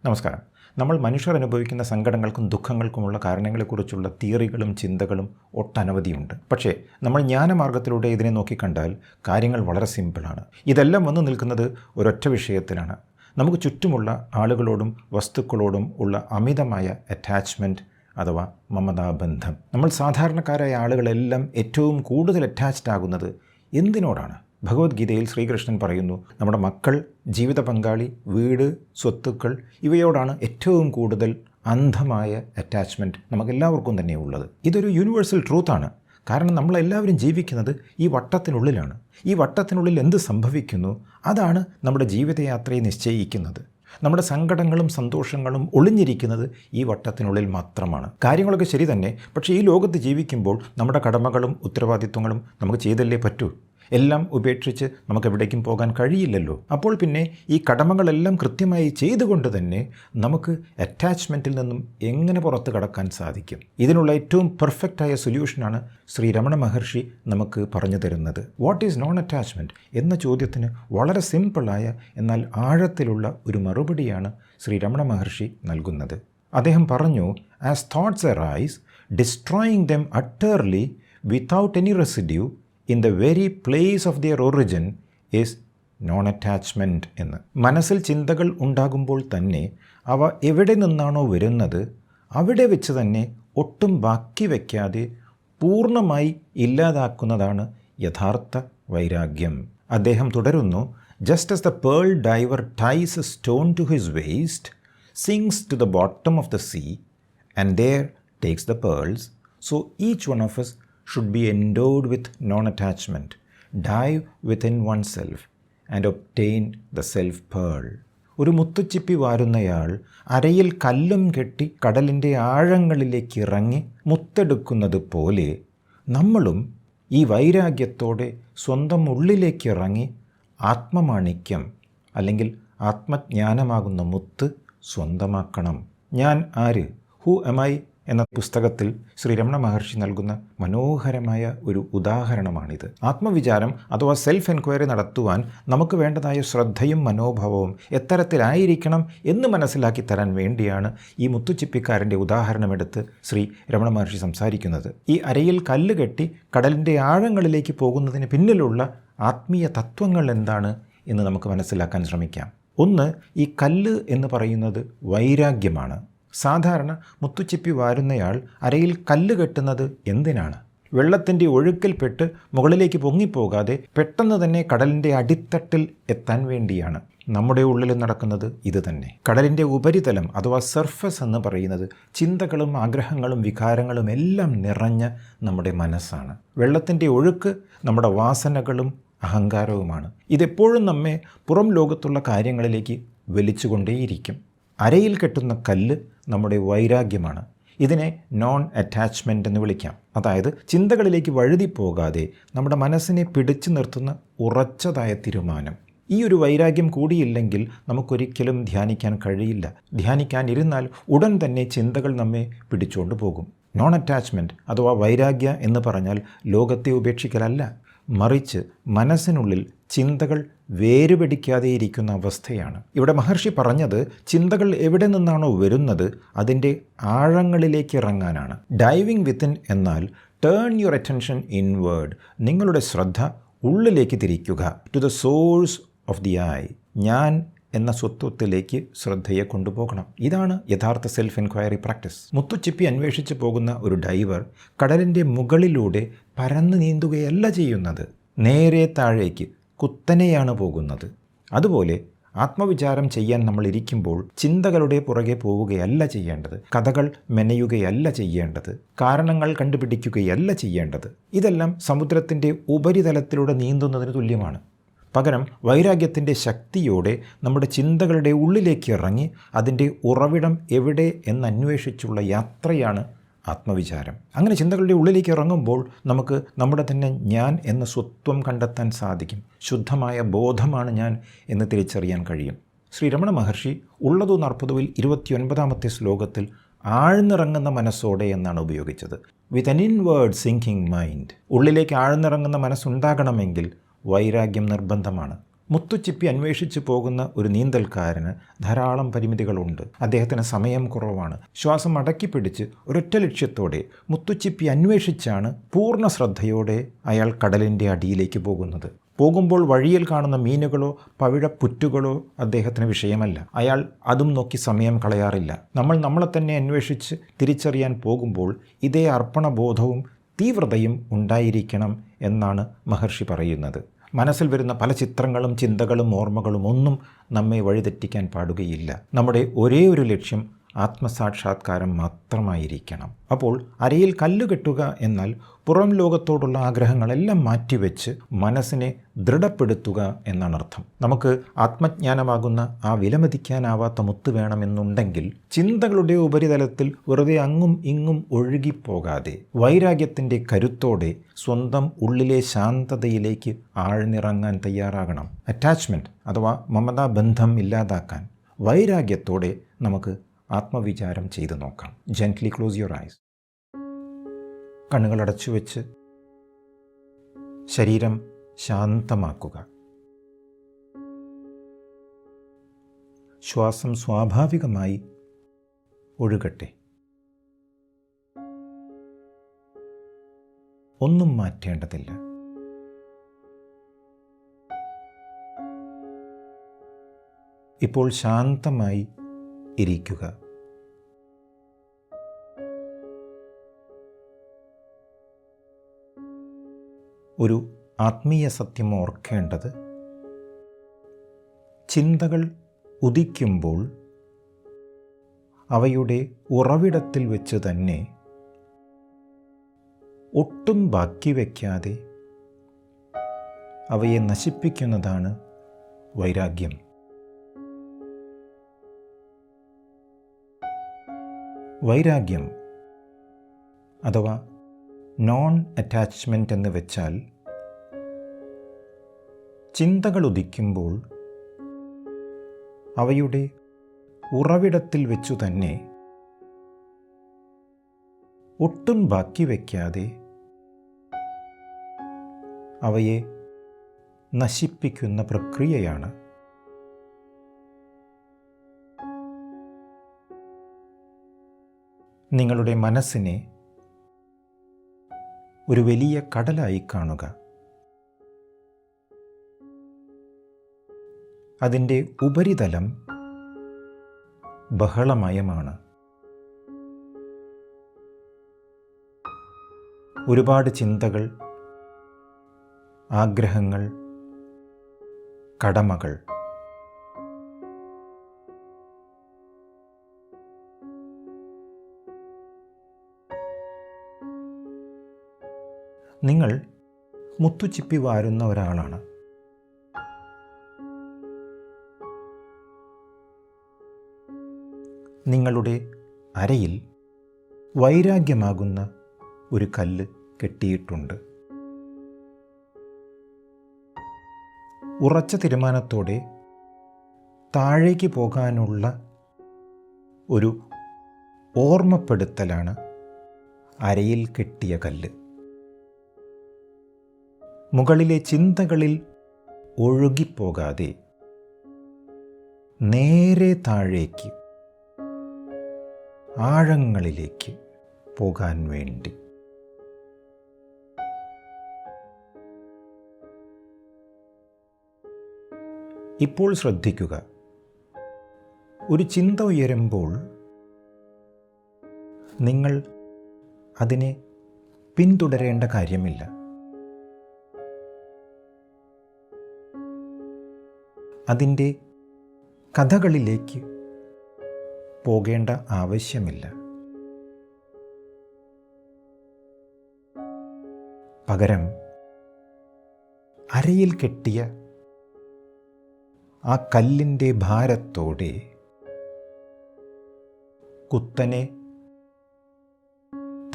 നമസ്കാരം. നമ്മൾ മനുഷ്യർ അനുഭവിക്കുന്ന സങ്കടങ്ങൾക്കും ദുഃഖങ്ങൾക്കുമുള്ള കാരണങ്ങളെക്കുറിച്ചുള്ള തിയറികളും ചിന്തകളും ഒട്ടനവധിയുണ്ട്. പക്ഷേ നമ്മൾ ജ്ഞാനമാർഗത്തിലൂടെ ഇതിനെ നോക്കിക്കണ്ടാൽ കാര്യങ്ങൾ വളരെ സിമ്പിളാണ്. ഇതെല്ലാം വന്നു നിൽക്കുന്നത് ഒരൊറ്റ വിഷയത്തിലാണ്. നമുക്ക് ചുറ്റുമുള്ള ആളുകളോടും വസ്തുക്കളോടും ഉള്ള അമിതമായ അറ്റാച്ച്മെൻറ്റ് അഥവാ മമതാബന്ധം. നമ്മൾ സാധാരണക്കാരായ ആളുകളെല്ലാം ഏറ്റവും കൂടുതൽ അറ്റാച്ച്ഡ് ആകുന്നത് എന്തിനോടാണ്? ഭഗവത്ഗീതയിൽ ശ്രീകൃഷ്ണൻ പറയുന്നു, നമ്മുടെ മക്കൾ, ജീവിത പങ്കാളി, വീട്, സ്വത്തുക്കൾ ഇവയോടാണ് ഏറ്റവും കൂടുതൽ അന്ധമായ അറ്റാച്ച്മെൻറ്റ് നമുക്കെല്ലാവർക്കും തന്നെ ഉള്ളത്. ഇതൊരു യൂണിവേഴ്സൽ ട്രൂത്താണ്. കാരണം നമ്മളെല്ലാവരും ജീവിക്കുന്നത് ഈ വട്ടത്തിനുള്ളിലാണ്. ഈ വട്ടത്തിനുള്ളിൽ എന്ത് സംഭവിക്കുന്നു അതാണ് നമ്മുടെ ജീവിതയാത്രയെ നിശ്ചയിക്കുന്നത്. നമ്മുടെ സങ്കടങ്ങളും സന്തോഷങ്ങളും ഒളിഞ്ഞിരിക്കുന്നത് ഈ വട്ടത്തിനുള്ളിൽ മാത്രമാണ്. കാര്യങ്ങളൊക്കെ ശരി തന്നെ, പക്ഷേ ഈ ലോകത്ത് ജീവിക്കുമ്പോൾ നമ്മുടെ കടമകളും ഉത്തരവാദിത്വങ്ങളും നമുക്ക് ചെയ്തല്ലേ പറ്റൂ. എല്ലാം ഉപേക്ഷിച്ച് നമുക്ക് എവിടേക്കും പോകാൻ കഴിയില്ലല്ലോ. അപ്പോൾ പിന്നെ ഈ കടമകളെല്ലാം കൃത്യമായി ചെയ്തുകൊണ്ട് തന്നെ നമുക്ക് അറ്റാച്ച്മെൻറ്റിൽ നിന്നും എങ്ങനെ പുറത്ത് കടക്കാൻ സാധിക്കും? ഇതിനുള്ള ഏറ്റവും പെർഫെക്റ്റായ സൊല്യൂഷനാണ് ശ്രീ രമണ മഹർഷി നമുക്ക് പറഞ്ഞു തരുന്നത്. വാട്ട് ഈസ് നോൺ അറ്റാച്ച്മെൻറ്റ് എന്ന ചോദ്യത്തിന് വളരെ സിമ്പിളായ എന്നാൽ ആഴത്തിലുള്ള ഒരു മറുപടിയാണ് ശ്രീ രമണ മഹർഷി നൽകുന്നത്. അദ്ദേഹം പറഞ്ഞു, as thoughts arise, destroying dum utterly without any residue in the very place of their origin is non-attachment എന്ന്. മനസ്സിൽ ചിന്തകൾ ഉണ്ടാകുമ്പോൾ തന്നെ അവ എവിടെ നിന്നാണോ വരുന്നത് അവിടെ വെച്ച് തന്നെ ഒട്ടും ബാക്കി വയ്ക്കാതെ പൂർണ്ണമായി ഇല്ലാതാക്കുന്നതാണ് യഥാർത്ഥ വൈരാഗ്യം. അദ്ദേഹം തുടരുന്നു, just as the pearl diver ties a stone to his waist, sinks to the bottom of the sea and there takes the pearls, so each one of us should be endowed with non-attachment, dive within oneself and obtain the self-pearl. ഒരു മുത്തുച്ചിപ്പി വാരുന്നയാൾ അരയിൽ കല്ലും കെട്ടി കടലിൻ്റെ ആഴങ്ങളിലേക്ക് ഇറങ്ങി മുത്തെടുക്കുന്നത് പോലെ നമ്മളും ഈ വൈരാഗ്യത്തോടെ സ്വന്തം ഉള്ളിലേക്ക് ഇറങ്ങി ആത്മമാണിക്യം അല്ലെങ്കിൽ ആത്മജ്ഞാനമാകുന്ന മുത്ത് സ്വന്തമാക്കണം. ഞാൻ ആര്? ഹു എം ഐ എന്ന പുസ്തകത്തിൽ ശ്രീ രമണ മഹർഷി നൽകുന്ന മനോഹരമായ ഒരു ഉദാഹരണമാണിത്. ആത്മവിചാരം അഥവാ സെൽഫ് എൻക്വയറി നടത്തുവാൻ നമുക്ക് വേണ്ടതായ ശ്രദ്ധയും മനോഭാവവും എത്തരത്തിലായിരിക്കണം എന്ന് മനസ്സിലാക്കി തരാൻ വേണ്ടിയാണ് ഈ മുത്തുച്ചിപ്പിക്കാരൻ്റെ ഉദാഹരണമെടുത്ത് ശ്രീ രമണ മഹർഷി സംസാരിക്കുന്നത്. ഈ അരയിൽ കല്ല് കെട്ടി കടലിൻ്റെ ആഴങ്ങളിലേക്ക് പോകുന്നതിന് പിന്നിലുള്ള ആത്മീയ തത്വങ്ങൾ എന്താണ് എന്ന് നമുക്ക് മനസ്സിലാക്കാൻ ശ്രമിക്കാം. ഒന്ന്, ഈ കല്ല് എന്ന് പറയുന്നത് വൈരാഗ്യമാണ്. സാധാരണ മുത്തുച്ചിപ്പി വാരുന്നയാൾ അരയിൽ കല്ല് കെട്ടുന്നത് എന്തിനാണ്? വെള്ളത്തിൻ്റെ ഒഴുക്കിൽപ്പെട്ട് മുകളിലേക്ക് പൊങ്ങിപ്പോകാതെ പെട്ടെന്ന് തന്നെ കടലിൻ്റെ അടിത്തട്ടിൽ എത്താൻ വേണ്ടിയാണ്. നമ്മുടെ ഉള്ളിൽ നടക്കുന്നത് ഇത് തന്നെ. കടലിൻ്റെ ഉപരിതലം അഥവാ സർഫസ് എന്ന് പറയുന്നത് ചിന്തകളും ആഗ്രഹങ്ങളും വികാരങ്ങളും എല്ലാം നിറഞ്ഞ നമ്മുടെ മനസ്സാണ്. വെള്ളത്തിൻ്റെ ഒഴുക്ക് നമ്മുടെ വാസനകളും അഹങ്കാരവുമാണ്. ഇതെപ്പോഴും നമ്മെ പുറം ലോകത്തുള്ള കാര്യങ്ങളിലേക്ക് വലിച്ചുകൊണ്ടേയിരിക്കും. അരയിൽ കെട്ടുന്ന കല്ല് നമ്മുടെ വൈരാഗ്യമാണ്. ഇതിനെ നോൺ അറ്റാച്ച്മെൻ്റ് എന്ന് വിളിക്കാം. അതായത് ചിന്തകളിലേക്ക് വഴുതിപ്പോകാതെ നമ്മുടെ മനസ്സിനെ പിടിച്ചു നിർത്തുന്ന ഉറച്ചതായ തീരുമാനം. ഈ ഒരു വൈരാഗ്യം കൂടിയില്ലെങ്കിൽ നമുക്കൊരിക്കലും ധ്യാനിക്കാൻ കഴിയില്ല. ധ്യാനിക്കാനിരുന്നാൽ ഉടൻ തന്നെ ചിന്തകൾ നമ്മെ പിടിച്ചുകൊണ്ട് പോകും. നോൺ അറ്റാച്ച്മെൻറ്റ് അഥവാ വൈരാഗ്യ എന്ന് പറഞ്ഞാൽ ലോകത്തെ ഉപേക്ഷിക്കലല്ല, മറിച്ച് മനസ്സിനുള്ളിൽ ചിന്തകൾ വേരുപിടിക്കാതെ ഇരിക്കുന്ന അവസ്ഥയാണ്. ഇവിടെ മഹർഷി പറഞ്ഞത് ചിന്തകൾ എവിടെ നിന്നാണോ വരുന്നത് അതിൻ്റെ ആഴങ്ങളിലേക്ക് ഇറങ്ങാനാണ്. ഡൈവിങ് വിത്തിൻ എന്നാൽ ടേൺ യുവർ അറ്റൻഷൻ ഇൻവേർഡ്, നിങ്ങളുടെ ശ്രദ്ധ ഉള്ളിലേക്ക് തിരിക്കുക. To the source of the I, ഞാൻ എന്ന സ്വത്വത്തിലേക്ക് ശ്രദ്ധയെ കൊണ്ടുപോകണം. ഇതാണ് യഥാർത്ഥ സെൽഫ് എൻക്വയറി പ്രാക്ടീസ്. മുത്തുച്ചിപ്പി അന്വേഷിച്ച് പോകുന്ന ഒരു ഡൈവർ കടലിൻ്റെ മുകളിലൂടെ പരന്നു നീന്തുകയല്ല ചെയ്യുന്നത്, നേരെ താഴേക്ക് കുത്തനെയാണ് പോകുന്നത്. അതുപോലെ ആത്മവിചാരം ചെയ്യാൻ നമ്മൾ ഇരിക്കുമ്പോൾ ചിന്തകളുടെ പുറകെ പോവുകയല്ല ചെയ്യേണ്ടത്, കഥകൾ മെനയുകയല്ല ചെയ്യേണ്ടത്, കാരണങ്ങൾ കണ്ടുപിടിക്കുകയല്ല ചെയ്യേണ്ടത്. ഇതെല്ലാം സമുദ്രത്തിൻ്റെ ഉപരിതലത്തിലൂടെ നീന്തുന്നതിന് തുല്യമാണ്. പകരം വൈരാഗ്യത്തിൻ്റെ ശക്തിയോടെ നമ്മുടെ ചിന്തകളുടെ ഉള്ളിലേക്ക് ഇറങ്ങി അതിൻ്റെ ഉറവിടം എവിടെ എന്നന്വേഷിച്ചുള്ള യാത്രയാണ് ആത്മവിചാരം. അങ്ങനെ ചിന്തകളുടെ ഉള്ളിലേക്ക് ഇറങ്ങുമ്പോൾ നമുക്ക് നമ്മുടെ തന്നെ ഞാൻ എന്ന സ്വത്വം കണ്ടെത്താൻ സാധിക്കും. ശുദ്ധമായ ബോധമാണ് ഞാൻ എന്ന് തിരിച്ചറിയാൻ കഴിയും. ശ്രീ രമണ മഹർഷി ഉള്ളതു നർപ്പതുവിൽ 29ാമത്തെ ശ്ലോകത്തിൽ ആഴ്ന്നിറങ്ങുന്ന മനസ്സോടെ എന്നാണ് ഉപയോഗിച്ചത്. വിത്ത് അൻ ഇൻവേർഡ് സിങ്കിങ് മൈൻഡ്. ഉള്ളിലേക്ക് ആഴ്ന്നിറങ്ങുന്ന മനസ്സുണ്ടാകണമെങ്കിൽ വൈരാഗ്യം നിർബന്ധമാണ്. മുത്തുച്ചിപ്പി അന്വേഷിച്ച് പോകുന്ന ഒരു നീന്തൽക്കാരന് ധാരാളം പരിമിതികളുണ്ട്. അദ്ദേഹത്തിന് സമയം കുറവാണ്. ശ്വാസം അടക്കി പിടിച്ച് ഒരൊറ്റ ലക്ഷ്യത്തോടെ മുത്തുച്ചിപ്പി അന്വേഷിച്ചാണ് പൂർണ്ണ ശ്രദ്ധയോടെ അയാൾ കടലിൻ്റെ അടിയിലേക്ക് പോകുന്നത്. പോകുമ്പോൾ വഴിയിൽ കാണുന്ന മീനുകളോ പവിഴപ്പുറ്റുകളോ അദ്ദേഹത്തിന് വിഷയമല്ല. അയാൾ അതും നോക്കി സമയം കളയാറില്ല. നമ്മളെ തന്നെ അന്വേഷിച്ച് തിരിച്ചറിയാൻ പോകുമ്പോൾ ഇതേ അർപ്പണബോധവും തീവ്രതയും ഉണ്ടായിരിക്കണം എന്നാണ് മഹർഷി പറയുന്നത്. മനസ്സിൽ വരുന്ന പല ചിത്രങ്ങളും ചിന്തകളും ഓർമ്മകളും ഒന്നും നമ്മെ വഴിതെറ്റിക്കാൻ പാടുകയില്ല. നമ്മുടെ ഒരേ ഒരു ലക്ഷ്യം ആത്മസാക്ഷാത്കാരം മാത്രമായിരിക്കണം. അപ്പോൾ അരയിൽ കല്ലുകെട്ടുക എന്നാൽ പുറം ലോകത്തോടുള്ള ആഗ്രഹങ്ങളെല്ലാം മാറ്റിവെച്ച് മനസ്സിനെ ദൃഢപ്പെടുത്തുക എന്നാണ് അർത്ഥം. നമുക്ക് ആത്മജ്ഞാനമാകുന്ന ആ വിലമതിക്കാനാവാത്ത മുത്ത് വേണമെന്നുണ്ടെങ്കിൽ ചിന്തകളുടെ ഉപരിതലത്തിൽ വെറുതെ അങ്ങും ഇങ്ങും ഒഴുകിപ്പോകാതെ വൈരാഗ്യത്തിൻ്റെ കരുത്തോടെ സ്വന്തം ഉള്ളിലെ ശാന്തതയിലേക്ക് ആഴ്ന്നിറങ്ങാൻ തയ്യാറാകണം. അറ്റാച്ച്മെൻറ്റ് അഥവാ മമതാബന്ധം ഇല്ലാതാക്കാൻ വൈരാഗ്യത്തോടെ നമുക്ക് ആത്മവിചാരം ചെയ്തു നോക്കാം. Gently close your eyes. കണ്ണുകൾ അടച്ചു വെച്ച് ശരീരം ശാന്തമാക്കുക. ശ്വാസം സ്വാഭാവികമായി ഒഴുകട്ടെ. ഒന്നും മാറ്റേണ്ടതില്ല. ഇപ്പോൾ ശാന്തമായി ഇരിക്കുക. ഒരു ആത്മീയ സത്യം ഓർക്കേണ്ടത്, ചിന്തകൾ ഉദിക്കുമ്പോൾ അവയുടെ ഉറവിടത്തിൽ വെച്ച് തന്നെ ഒട്ടും ബാക്കി വയ്ക്കാതെ അവയെ നശിപ്പിക്കുന്നതാണ് വൈരാഗ്യം. വൈരാഗ്യം അഥവാ നോൺ അറ്റാച്ച്മെൻറ്റ് എന്ന് വെച്ചാൽ ചിന്തകൾ ഉദിക്കുമ്പോൾ അവയുടെ ഉറവിടത്തിൽ വെച്ചു തന്നെ ഒട്ടും ബാക്കി വയ്ക്കാതെ അവയെ നശിപ്പിക്കുന്ന പ്രക്രിയയാണ്. നിങ്ങളുടെ മനസ്സിനെ ഒരു വലിയ കടലായി കാണുക. അതിൻ്റെ ഉപരിതലം ബഹളമയമാണ്. ഒരുപാട് ചിന്തകൾ, ആഗ്രഹങ്ങൾ, കടമകൾ. നിങ്ങൾ മുത്തുച്ചിപ്പി വാരുന്ന ഒരാളാണ്. നിങ്ങളുടെ അരയിൽ വൈരാഗ്യമാകുന്ന ഒരു കല്ല് കെട്ടിയിട്ടുണ്ട്. ഉറച്ച തീരുമാനത്തോടെ താഴേക്ക് പോകാനുള്ള ഒരു ഓർമ്മപ്പെടുത്തലാണ് അരയിൽ കെട്ടിയ കല്ല്. മുകളിലെ ചിന്തകളിൽ ഒഴുകിപ്പോകാതെ നേരെ താഴേക്ക് ആഴങ്ങളിലേക്ക് പോകാൻ വേണ്ടി. ഇപ്പോൾ ശ്രദ്ധിക്കുക, ഒരു ചിന്ത ഉയരുമ്പോൾ നിങ്ങൾ അതിനെ പിന്തുടരേണ്ട കാര്യമില്ല. അതിൻ്റെ കഥകളിലേക്ക് പോകേണ്ട ആവശ്യമില്ല. പകരം അരയിൽ കെട്ടിയ ആ കല്ലിൻ്റെ ഭാരത്തോടെ കുത്തനെ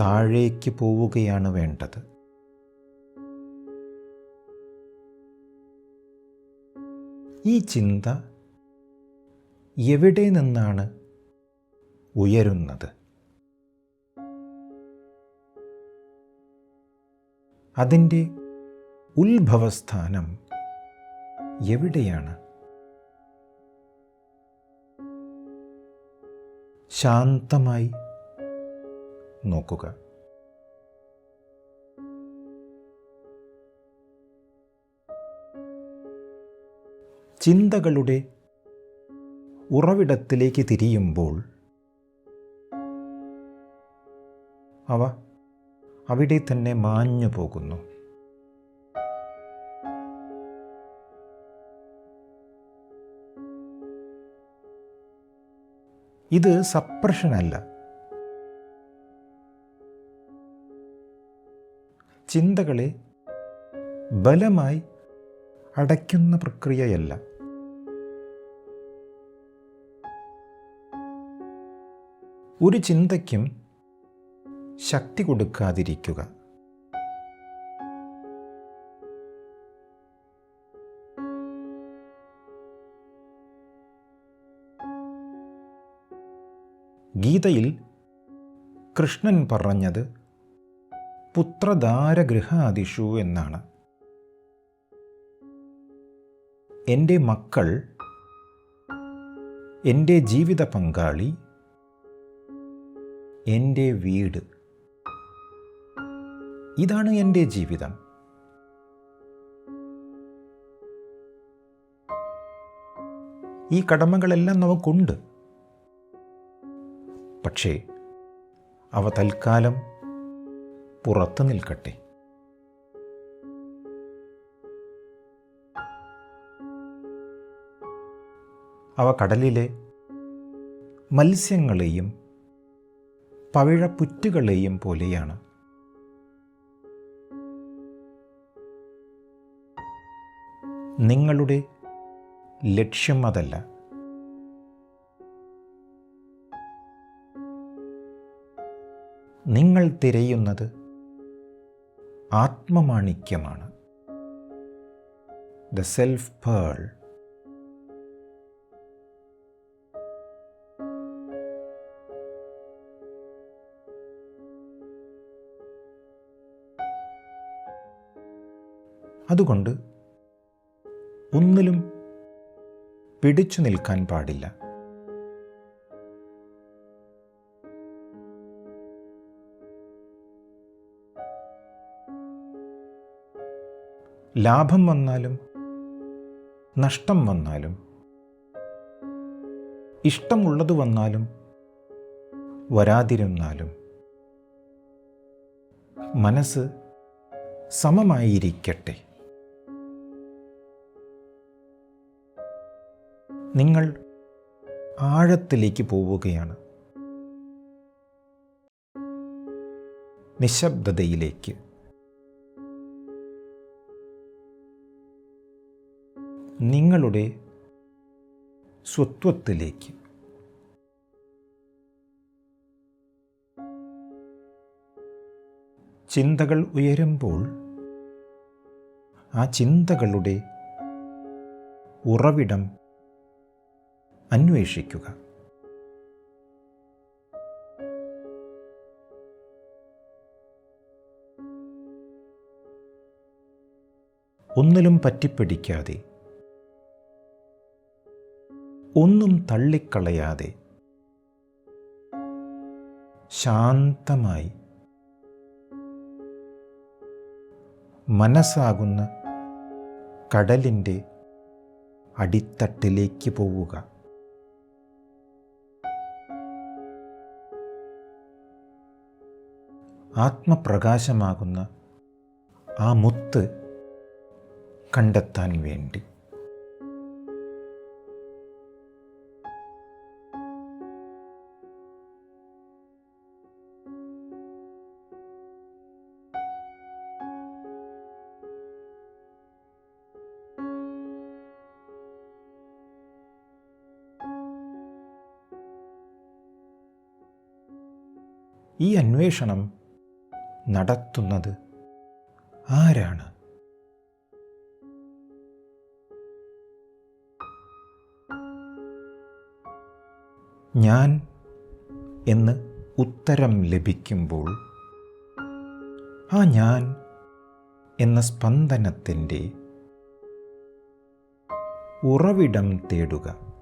താഴേക്ക് പോവുകയാണ് വേണ്ടത്. ഈ ചിന്ത എവിടെ നിന്നാണ് ഉയരുന്നത്? അതിൻ്റെ ഉത്ഭവസ്ഥാനം എവിടെയാണ്? ശാന്തമായി നോക്കുക. ചിന്തകളുടെ ഉറവിടത്തിലേക്ക് തിരിയുമ്പോൾ അവ അവിടെ തന്നെ മാഞ്ഞു പോകുന്നു. ഇത് സപ്രഷനല്ല, ചിന്തകളെ ബലമായി അടയ്ക്കുന്ന പ്രക്രിയയല്ല. ഒരു ചിന്തയ്ക്കും ശക്തി കൊടുക്കാതിരിക്കുക. ഗീതയിൽ കൃഷ്ണൻ പറഞ്ഞത് പുത്രധാരഗൃഹാദിഷു എന്നാണ്. എൻ്റെ മക്കൾ, എൻ്റെ ജീവിത പങ്കാളി, എൻ്റെ വീട്, ഇതാണ് എൻ്റെ ജീവിതം. ഈ കടമകളെല്ലാം നമുക്കുണ്ട്. പക്ഷേ അവ തൽക്കാലം പുറത്തു നിൽക്കട്ടെ. അവ കടലിലെ മത്സ്യങ്ങളെയും പവിഴപ്പുറ്റുകളെയും പോലെയാണ്. നിങ്ങളുടെ ലക്ഷ്യം അതല്ല. നിങ്ങൾ തിരയുന്നത് ആത്മമാണിക്യമാണ്, ദ സെൽഫ് പേൾ. അതുകൊണ്ട് ഒന്നിലും പിടിച്ചു നിൽക്കാൻ പാടില്ല. ലാഭം വന്നാലും നഷ്ടം വന്നാലും ഇഷ്ടമുള്ളത് വന്നാലും വരാതിരുന്നാലും മനസ്സ് സമമായിരിക്കട്ടെ. നിങ്ങൾ ആഴത്തിലേക്ക് പോവുകയാണ്, നിശബ്ദതയിലേക്ക്. നിങ്ങളുടെ സ്വത്വത്തിലേക്ക്. ചിന്തകൾ ഉയരുമ്പോൾ ആ ചിന്തകളുടെ ഉറവിടം അന്വേഷിക്കുക. ഒന്നിലും പറ്റിപ്പിടിക്കാതെ, ഒന്നും തള്ളിക്കളയാതെ ശാന്തമായി മനസ്സാകുന്ന കടലിൻ്റെ അടിത്തട്ടിലേക്ക് പോവുക. ആത്മപ്രകാശമാകുന്ന ആ മുത്ത് കണ്ടെത്താൻ വേണ്ടി. ഈ അന്വേഷണം നടത്തുന്നത് ആരാണ്? ഞാൻ എന്ന് ഉത്തരം ലഭിക്കുമ്പോൾ ആ ഞാൻ എന്ന സ്പന്ദനത്തിൻ്റെ ഉറവിടം തേടുക.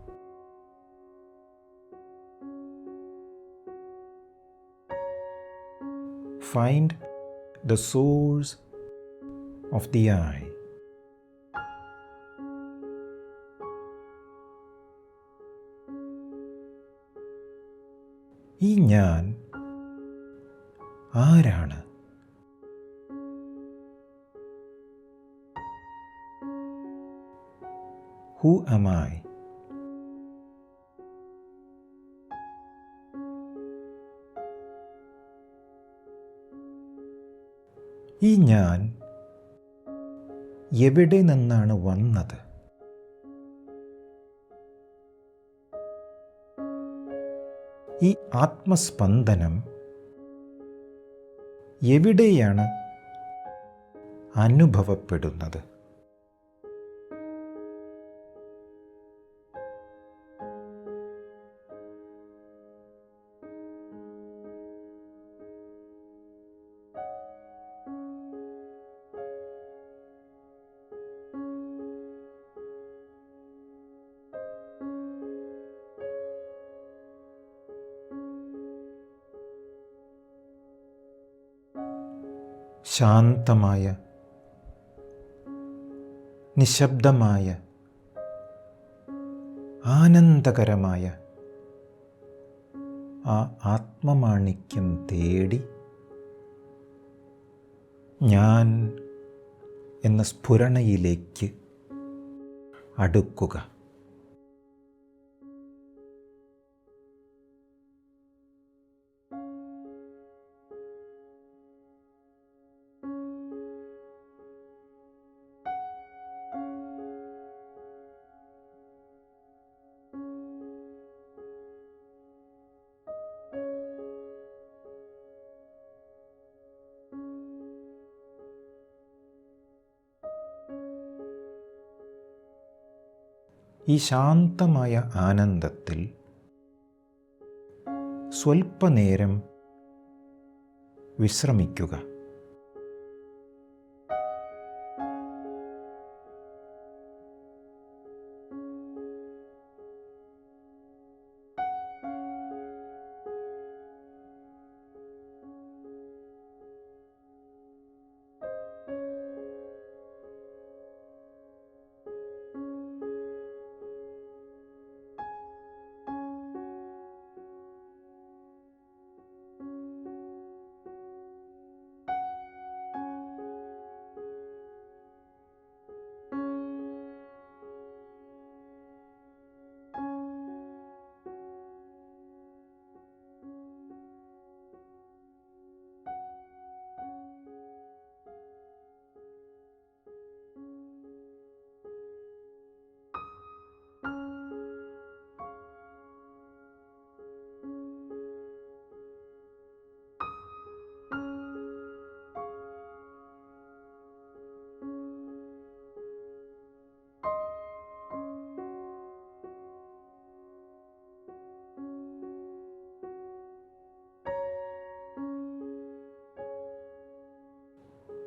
Find the source of the I. ഈ ഞാൻ ആരാണ്? Who am I? ഈ ഞാൻ എവിടെ നിന്നാണ് വന്നത്? ഈ ആത്മസ്പന്ദനം എവിടെയാണ് അനുഭവപ്പെടുന്നത്? ശാന്തമായ, നിശബ്ദമായ, ആനന്ദകരമായ ആ ആത്മമാണിക്യം തേടി ഞാൻ എന്ന സ്ഫുരണയിലേക്ക് അടുക്കുക. ഈ ശാന്തമായ ആനന്ദത്തിൽ സ്വൽപ്പനേരം വിശ്രമിക്കുക.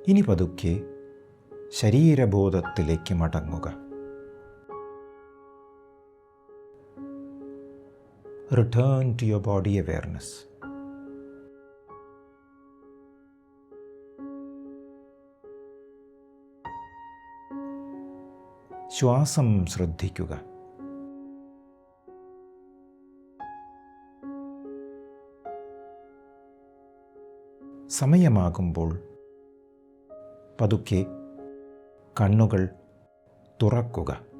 ഇനി പതുക്കെ ശരീരബോധത്തിലേക്ക് മടങ്ങുക. Return to your body awareness. ശ്വാസം ശ്രദ്ധിക്കുക. സമയമാകുമ്പോൾ പതുക്കെ കണ്ണുകൾ തുറക്കുക.